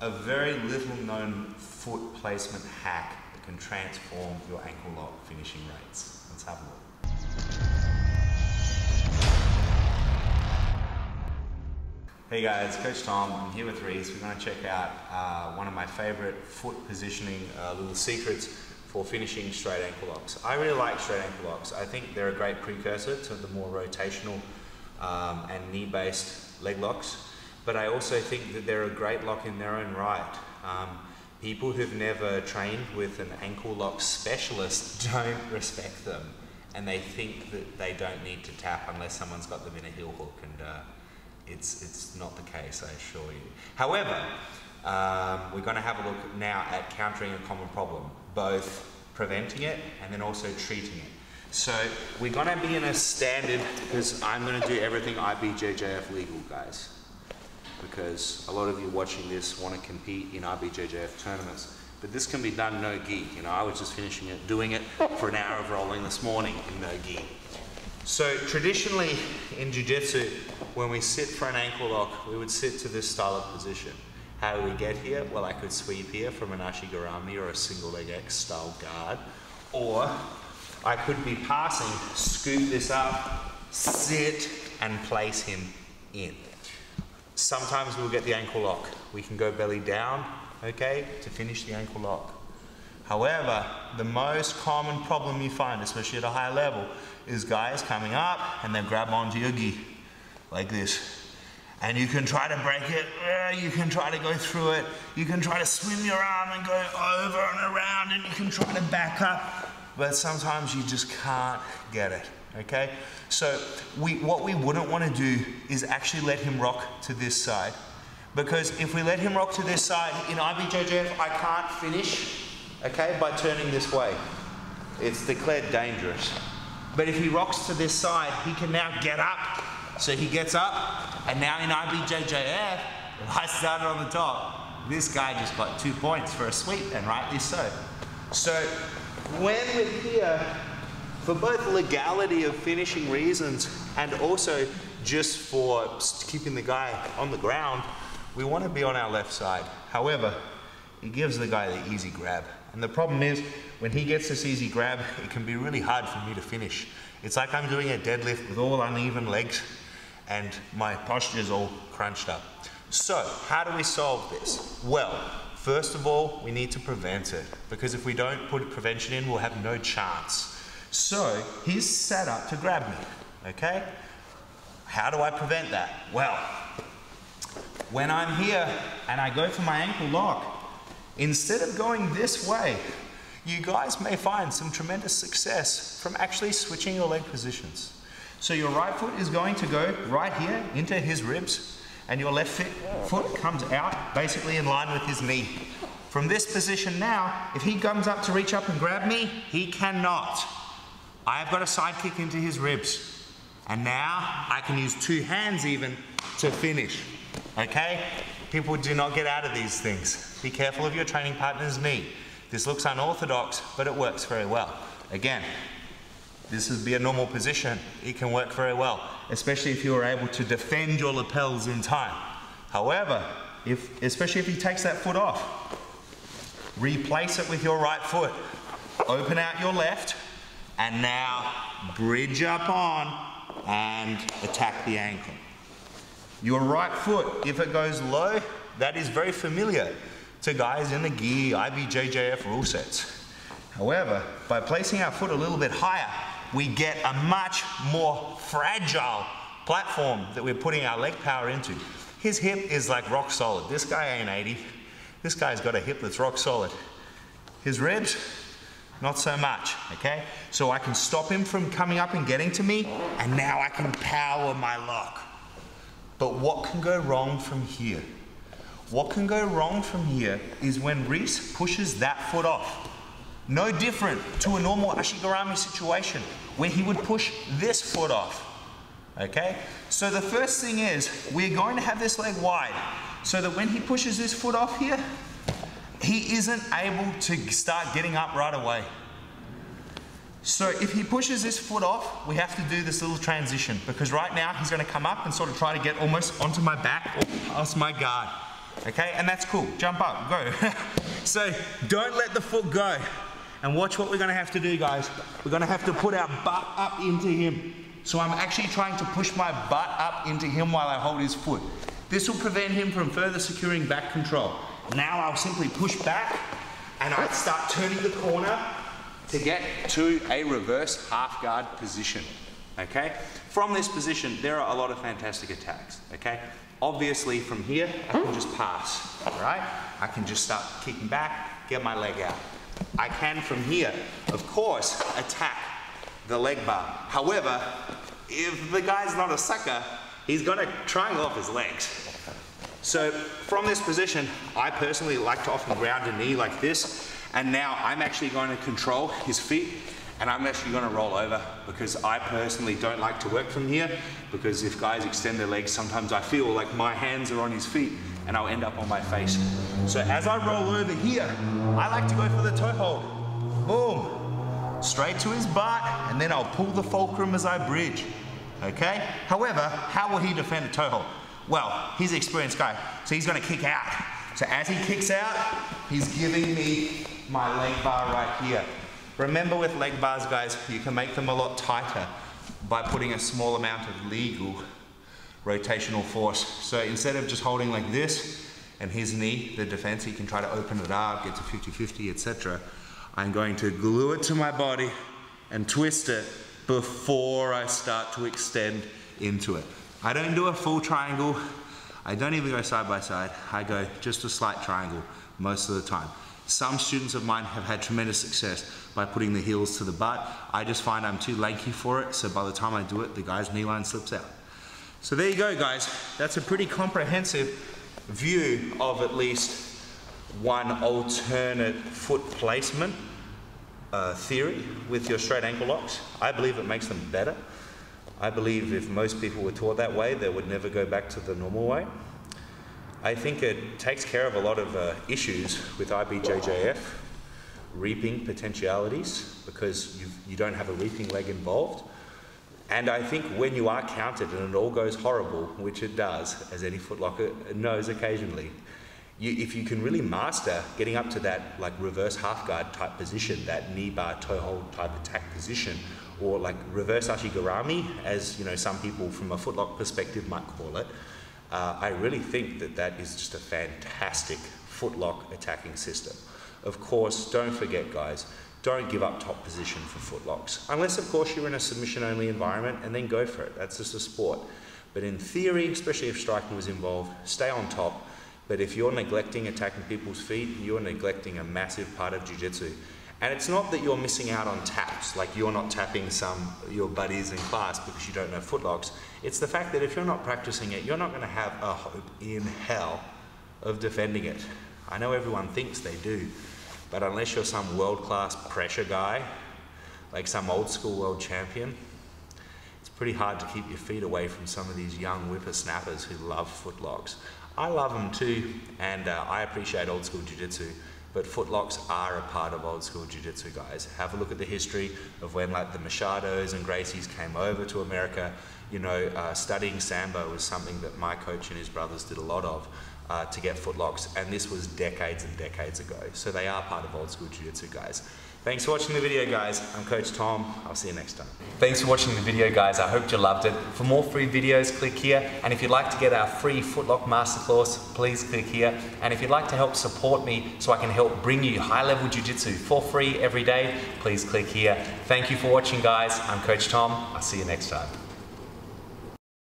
a very little known foot placement hack that can transform your ankle lock finishing rates. Let's have a look. Hey guys, Coach Tom. I'm here with Reese. We're going to check out one of my favorite foot positioning little secrets for finishing straight ankle locks. I really like straight ankle locks. I think they're a great precursor to the more rotational and knee-based leg locks. But I also think that they're a great lock in their own right. People who've never trained with an ankle lock specialist don't respect them, and they think that they don't need to tap unless someone's got them in a heel hook, and it's not the case, I assure you. However, we're going to have a look now at countering a common problem, both preventing it and then also treating it. So we're going to be in a standard, because I'm going to do everything IBJJF legal, guys. Because a lot of you watching this want to compete in IBJJF tournaments. But this can be done no gi. You know, I was just doing it for an hour of rolling this morning in no gi. So traditionally in jiu-jitsu, when we sit for an ankle lock, we would sit to this style of position. How do we get here? Well, I could sweep here from an ashigarami or a single leg X style guard. Or I could be passing, scoop this up, sit, and place him in. Sometimes we'll get the ankle lock. We can go belly down, okay, to finish the ankle lock. However, the most common problem you find, especially at a high level, is guys coming up and they grab onto your gi, like this. And you can try to break it, you can try to go through it, you can try to swim your arm and go over and around, and you can try to back up, but sometimes you just can't get it. Okay, so what we wouldn't want to do is actually let him rock to this side, because if we let him rock to this side in IBJJF, I can't finish, okay, by turning this way. It's declared dangerous. But if he rocks to this side, he can now get up. So he gets up, and now in IBJJF, if I started on the top, this guy just got 2 points for a sweep, and rightly so. So when we're here, for both legality of finishing reasons and also just for keeping the guy on the ground, we want to be on our left side. However, it gives the guy the easy grab. And the problem is, when he gets this easy grab, it can be really hard for me to finish. It's like I'm doing a deadlift with all uneven legs and my posture is all crunched up. So, how do we solve this? Well, first of all, we need to prevent it, because if we don't put prevention in, we'll have no chance. So, he's set up to grab me, okay? How do I prevent that? Well, when I'm here and I go for my ankle lock, instead of going this way, you guys may find some tremendous success from actually switching your leg positions. So your right foot is going to go right here into his ribs, and your left foot comes out basically in line with his knee. From this position now, if he comes up to reach up and grab me, he cannot. I have got a side kick into his ribs. And now I can use 2 hands even to finish. Okay? People do not get out of these things. Be careful of your training partner's knee. This looks unorthodox, but it works very well. Again, this would be a normal position. It can work very well, especially if you are able to defend your lapels in time. However, especially if he takes that foot off, replace it with your right foot. Open out your left, and now bridge up on and attack the ankle. Your right foot, if it goes low, that is very familiar to guys in the gi, IBJJF rule sets. However, by placing our foot a little bit higher, we get a much more fragile platform that we're putting our leg power into. His hip is like rock solid. This guy ain't 80. This guy's got a hip that's rock solid. His ribs, not so much, okay? So I can stop him from coming up and getting to me, and now I can power my lock. But what can go wrong from here? What can go wrong from here is when Reese pushes that foot off. No different to a normal ashigarami situation where he would push this foot off. Okay? So the first thing is, we're going to have this leg wide so that when he pushes this foot off here, he isn't able to start getting up right away. So if he pushes this foot off, we have to do this little transition, because right now he's going to come up and sort of try to get almost onto my back or past my guard. Okay, and that's cool. Jump up, go. So don't let the foot go. And watch what we're gonna have to do, guys. We're gonna have to put our butt up into him. So I'm actually trying to push my butt up into him while I hold his foot. This will prevent him from further securing back control. Now I'll simply push back and I start turning the corner to get to a reverse half guard position, okay? From this position, there are a lot of fantastic attacks, okay? Obviously from here, I can just pass, all right? I can just start kicking back, get my leg out. I can from here, of course, attack the leg bar. However, if the guy's not a sucker, he's got a triangle off his legs. So from this position, I personally like to often ground a knee like this, and now I'm actually going to control his feet, and I'm actually going to roll over because I personally don't like to work from here, because if guys extend their legs, sometimes I feel like my hands are on his feet and I'll end up on my face. So as I roll over here, I like to go for the toe hold. Boom. Straight to his butt, and then I'll pull the fulcrum as I bridge. Okay? However, how will he defend a toe hold? Well, he's an experienced guy, so he's going to kick out. So as he kicks out, he's giving me my leg bar right here. Remember with leg bars, guys, you can make them a lot tighter by putting a small amount of legal rotational force. So instead of just holding like this and his knee, the defense, he can try to open it up, get to 50-50, etc. I'm going to glue it to my body and twist it before I start to extend into it. I don't do a full triangle. I don't even go side by side. I go just a slight triangle most of the time. Some students of mine have had tremendous success by putting the heels to the butt. I just find I'm too lanky for it, so by the time I do it, the guy's knee line slips out. So there you go, guys. That's a pretty comprehensive view of at least one alternate foot placement theory with your straight ankle locks. I believe it makes them better. I believe if most people were taught that way, they would never go back to the normal way. I think it takes care of a lot of issues with IBJJF, reaping potentialities, because you don't have a reaping leg involved. And I think when you are counted and it all goes horrible, which it does, as any footlocker knows occasionally, if you can really master getting up to that like reverse half guard type position, that knee bar toe hold type attack position, or like reverse ashigarami, as you know some people from a footlock perspective might call it, I really think that that is just a fantastic footlock attacking system. Of course, don't forget, guys, don't give up top position for footlocks. Unless, of course, you're in a submission-only environment, and then go for it. That's just a sport. But in theory, especially if striking was involved, stay on top. But if you're neglecting attacking people's feet, you're neglecting a massive part of jiu-jitsu. And it's not that you're missing out on taps, like you're not tapping your buddies in class because you don't know footlocks. It's the fact that if you're not practicing it, you're not going to have a hope in hell of defending it. I know everyone thinks they do, but unless you're some world-class pressure guy, like some old-school world champion, it's pretty hard to keep your feet away from some of these young whippersnappers who love footlocks. I love them too, and I appreciate old-school jiu-jitsu, but footlocks are a part of old-school jiu-jitsu, guys. Have a look at the history of when like the Machados and Gracies came over to America. You know, studying Sambo was something that my coach and his brothers did a lot of. To get footlocks, and this was decades and decades ago. So they are part of old school jiu-jitsu, guys. Thanks for watching the video, guys. I'm Coach Tom. I'll see you next time. Thanks for watching the video, guys. I hope you loved it. For more free videos, click here. And if you'd like to get our free footlock masterclass, please click here. And if you'd like to help support me so I can help bring you high-level jiu-jitsu for free every day, please click here. Thank you for watching, guys. I'm Coach Tom. I'll see you next time.